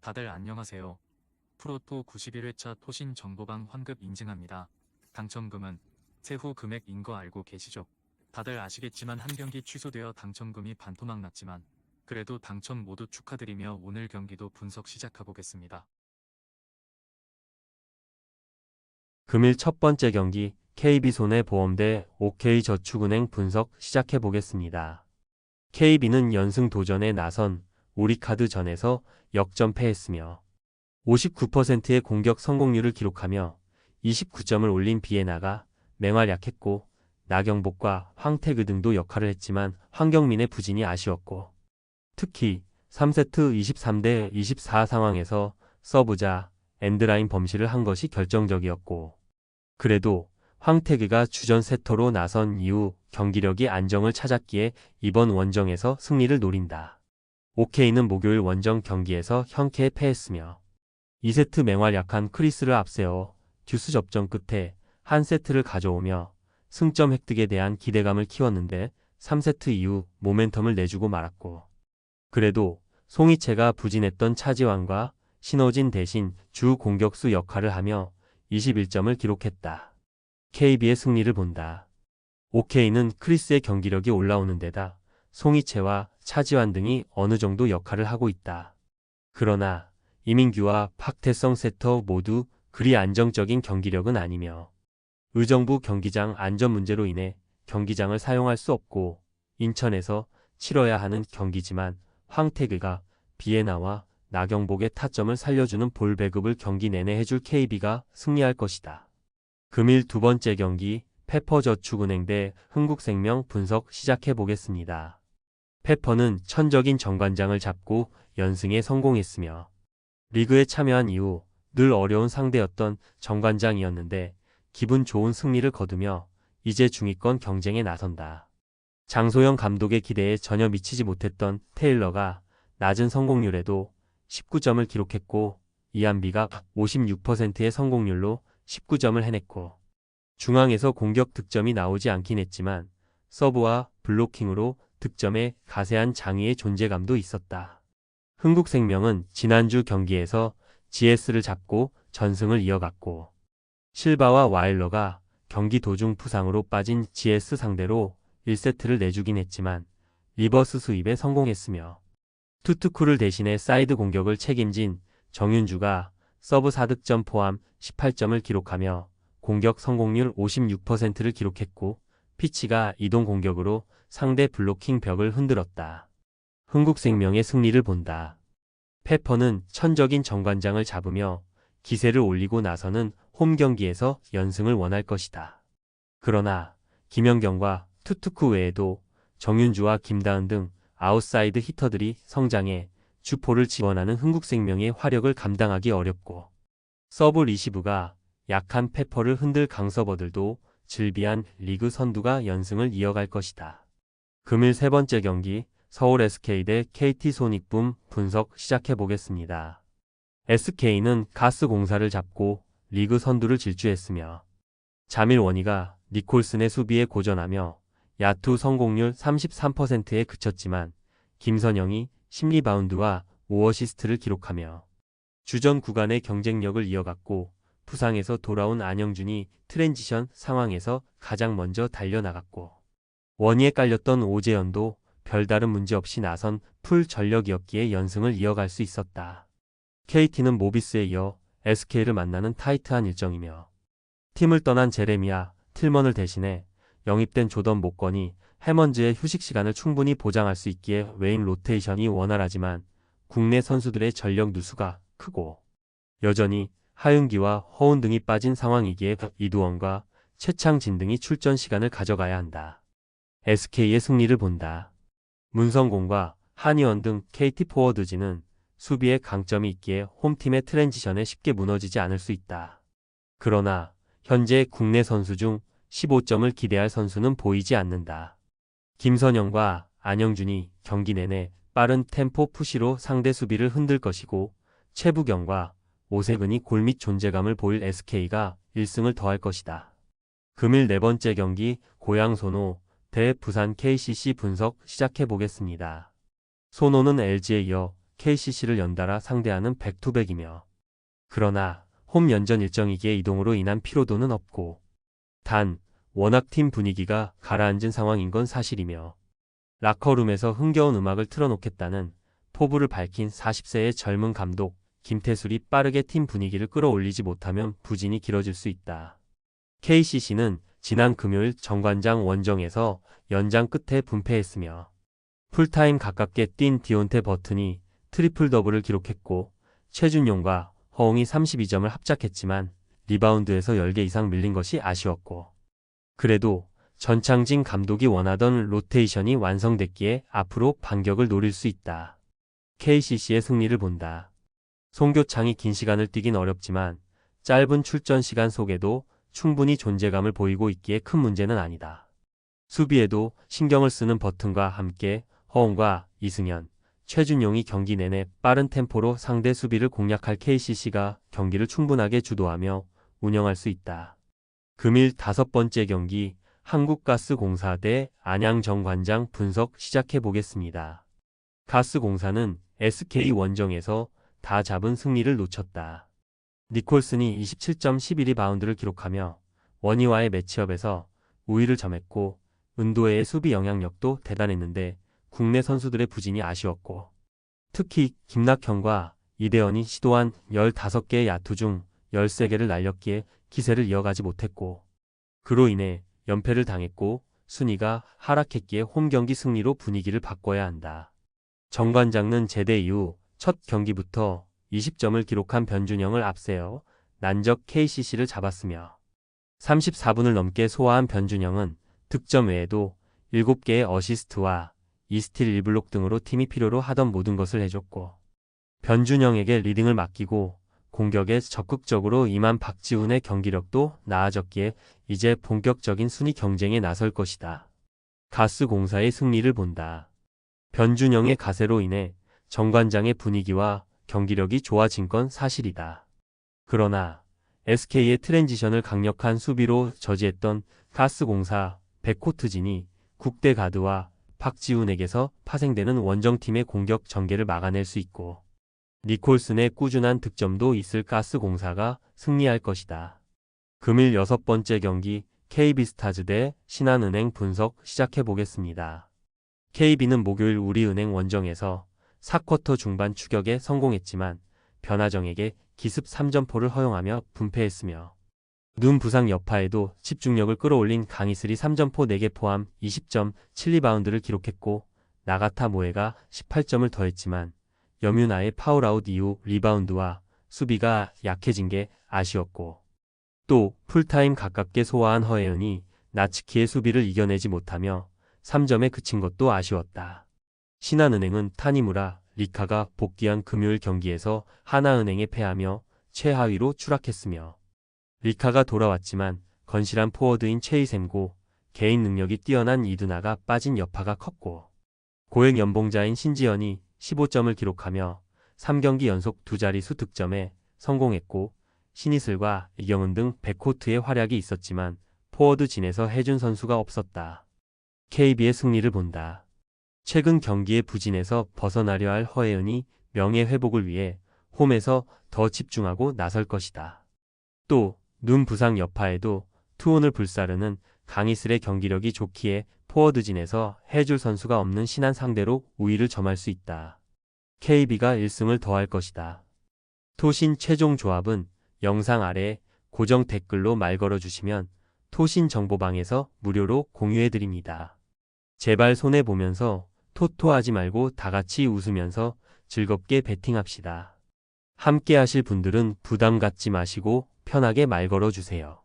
다들 안녕하세요. 프로토 91회차 토신 정보방 환급 인증합니다. 당첨금은 세후 금액인 거 알고 계시죠? 다들 아시겠지만 한 경기 취소되어 당첨금이 반토막 났지만 그래도 당첨 모두 축하드리며 오늘 경기도 분석 시작해보겠습니다. 금일 첫 번째 경기 KB손해보험 대 OK저축은행 분석 시작해보겠습니다. KB는 연승 도전에 나선 우리카드전에서 역전패했으며 59%의 공격 성공률을 기록하며 29점을 올린 비에나가 맹활약했고 나경복과 황태그 등도 역할을 했지만 황경민의 부진이 아쉬웠고 특히 3세트 23대 24 상황에서 서브자 엔드라인 범실을 한 것이 결정적이었고 그래도 황태기가 주전 세터로 나선 이후 경기력이 안정을 찾았기에 이번 원정에서 승리를 노린다. OK는 목요일 원정 경기에서 현쾌에 패했으며 2세트 맹활약한 크리스를 앞세워 듀스 접전 끝에 한 세트를 가져오며 승점 획득에 대한 기대감을 키웠는데 3세트 이후 모멘텀을 내주고 말았고 그래도 송이채가 부진했던 차지환과 신호진 대신 주 공격수 역할을 하며 21점을 기록했다. KB의 승리를 본다. OK는 크리스의 경기력이 올라오는 데다 송이채와 차지환 등이 어느 정도 역할을 하고 있다. 그러나 이민규와 박태성 세터 모두 그리 안정적인 경기력은 아니며 의정부 경기장 안전 문제로 인해 경기장을 사용할 수 없고 인천에서 치러야 하는 경기지만 황태그가 비에나와 나경복의 타점을 살려주는 볼 배급을 경기 내내 해줄 KB가 승리할 것이다. 금일 두 번째 경기 페퍼저축은행 대 흥국생명 분석 시작해보겠습니다. 페퍼는 천적인 정관장을 잡고 연승에 성공했으며 리그에 참여한 이후 늘 어려운 상대였던 정관장이었는데 기분 좋은 승리를 거두며 이제 중위권 경쟁에 나선다. 장소영 감독의 기대에 전혀 미치지 못했던 테일러가 낮은 성공률에도 19점을 기록했고 이한비가 56%의 성공률로 19점을 해냈고 중앙에서 공격 득점이 나오지 않긴 했지만 서브와 블로킹으로 득점에 가세한 장희의 존재감도 있었다. 흥국생명은 지난주 경기에서 GS를 잡고 전승을 이어갔고 실바와 와일러가 경기 도중 부상으로 빠진 GS 상대로 1세트를 내주긴 했지만 리버스 수입에 성공했으며 투투쿠를 대신해 사이드 공격을 책임진 정윤주가 서브 4득점 포함 18점을 기록하며 공격 성공률 56%를 기록했고 피치가 이동 공격으로 상대 블로킹 벽을 흔들었다. 흥국생명의 승리를 본다. 페퍼는 천적인 정관장을 잡으며 기세를 올리고 나서는 홈 경기에서 연승을 원할 것이다. 그러나 김연경과 투투쿠 외에도 정윤주와 김다은 등 아웃사이드 히터들이 성장해 주포를 지원하는 흥국생명의 화력을 감당하기 어렵고 서브 리시브가 약한 페퍼를 흔들 강서버들도 즐비한 리그 선두가 연승을 이어갈 것이다. 금일 세 번째 경기 서울 SK 대 KT손익붐 분석 시작해보겠습니다. SK는 가스공사를 잡고 리그 선두를 질주했으며 자밀원이가 니콜슨의 수비에 고전하며 야투 성공률 33%에 그쳤지만 김선영이 10리바운드와 5어시스트를 기록하며 주전 구간의 경쟁력을 이어갔고 부상에서 돌아온 안영준이 트랜지션 상황에서 가장 먼저 달려나갔고 원희에 깔렸던 오재현도 별다른 문제 없이 나선 풀 전력이었기에 연승을 이어갈 수 있었다. KT는 모비스에 이어 SK를 만나는 타이트한 일정이며 팀을 떠난 제레미야 틸먼을 대신해 영입된 조던 목건이 해먼즈의 휴식 시간을 충분히 보장할 수 있기에 웨인 로테이션이 원활하지만 국내 선수들의 전력 누수가 크고 여전히 하윤기와 허운 등이 빠진 상황이기에 이두원과 최창진 등이 출전 시간을 가져가야 한다. SK의 승리를 본다. 문성곤과 한희원 등 KT 포워드진은 수비에 강점이 있기에 홈팀의 트랜지션에 쉽게 무너지지 않을 수 있다. 그러나 현재 국내 선수 중 15점을 기대할 선수는 보이지 않는다. 김선영과 안영준이 경기 내내 빠른 템포 푸시로 상대 수비를 흔들 것이고 최부경과 오세근이 골밑 존재감을 보일 SK가 1승을 더할 것이다. 금일 네 번째 경기 고양 소노 대 부산 KCC 분석 시작해보겠습니다. 소노는 LG에 이어 KCC를 연달아 상대하는 백투백이며 그러나 홈 연전 일정이기에 이동으로 인한 피로도는 없고 단 워낙 팀 분위기가 가라앉은 상황인 건 사실이며 라커룸에서 흥겨운 음악을 틀어놓겠다는 포부를 밝힌 40세의 젊은 감독 김태술이 빠르게 팀 분위기를 끌어올리지 못하면 부진이 길어질 수 있다. KCC는 지난 금요일 정관장 원정에서 연장 끝에 분패했으며 풀타임 가깝게 뛴 디온테 버튼이 트리플 더블을 기록했고 최준용과 허웅이 32점을 합작했지만 리바운드에서 10개 이상 밀린 것이 아쉬웠고 그래도 전창진 감독이 원하던 로테이션이 완성됐기에 앞으로 반격을 노릴 수 있다. KCC의 승리를 본다. 송교창이 긴 시간을 뛰긴 어렵지만 짧은 출전 시간 속에도 충분히 존재감을 보이고 있기에 큰 문제는 아니다. 수비에도 신경을 쓰는 버튼과 함께 허웅과 이승현, 최준용이 경기 내내 빠른 템포로 상대 수비를 공략할 KCC가 경기를 충분하게 주도하며 운영할 수 있다. 금일 5번째 경기 한국가스공사 대 안양정관장 분석 시작해보겠습니다. 가스공사는 SK 원정에서 다 잡은 승리를 놓쳤다. 니콜슨이 27.11리바운드를 기록하며 원희와의 매치업에서 우위를 점했고 은도해의 수비 영향력도 대단했는데 국내 선수들의 부진이 아쉬웠고 특히 김낙현과 이대현이 시도한 15개의 야투 중 13개를 날렸기에 기세를 이어가지 못했고 그로 인해 연패를 당했고 순위가 하락했기에 홈경기 승리로 분위기를 바꿔야 한다. 정관장은 제대 이후 첫 경기부터 20점을 기록한 변준영을 앞세워 난적 KCC를 잡았으며 34분을 넘게 소화한 변준영은 득점 외에도 7개의 어시스트와 2스틸 1블록 등으로 팀이 필요로 하던 모든 것을 해줬고 변준영에게 리딩을 맡기고 공격에 적극적으로 임한 박지훈의 경기력도 나아졌기에 이제 본격적인 순위 경쟁에 나설 것이다. 가스공사의 승리를 본다. 변준영의 가세로 인해 정관장의 분위기와 경기력이 좋아진 건 사실이다. 그러나 SK의 트랜지션을 강력한 수비로 저지했던 가스공사 백코트진이 국대 가드와 박지훈에게서 파생되는 원정팀의 공격 전개를 막아낼 수 있고 니콜슨의 꾸준한 득점도 있을 가스공사가 승리할 것이다. 금일 6번째 경기 KB스타즈 대 신한은행 분석 시작해보겠습니다. KB는 목요일 우리은행 원정에서 4쿼터 중반 추격에 성공했지만 변하정에게 기습 3점포를 허용하며 분패했으며 눈 부상 여파에도 집중력을 끌어올린 강희슬이 3점포 4개 포함 20.7리바운드를 기록했고 나가타 모에가 18점을 더했지만 염유나의 파울아웃 이후 리바운드와 수비가 약해진 게 아쉬웠고 또 풀타임 가깝게 소화한 허예은이 나츠키의 수비를 이겨내지 못하며 3점에 그친 것도 아쉬웠다. 신한은행은 타니무라, 리카가 복귀한 금요일 경기에서 하나은행에 패하며 최하위로 추락했으며 리카가 돌아왔지만 건실한 포워드인 최희샘고, 개인 능력이 뛰어난 이두나가 빠진 여파가 컸고 고액 연봉자인 신지연이 15점을 기록하며 3경기 연속 2자릿수 득점에 성공했고 신이슬과 이경은 등 백코트의 활약이 있었지만 포워드 진에서 해준 선수가 없었다. KB의 승리를 본다. 최근 경기의 부진에서 벗어나려 할 허예은이 명예회복을 위해 홈에서 더 집중하고 나설 것이다. 또 눈 부상 여파에도 투혼을 불사르는 강희슬의 경기력이 좋기에 포워드진에서 해줄 선수가 없는 신한 상대로 우위를 점할 수 있다. KB가 1승을 더할 것이다. 토신 최종 조합은 영상 아래 고정 댓글로 말 걸어주시면 토신 정보방에서 무료로 공유해드립니다. 제발 손해보면서 토토하지 말고 다같이 웃으면서 즐겁게 베팅합시다. 함께 하실 분들은 부담 갖지 마시고 편하게 말 걸어주세요.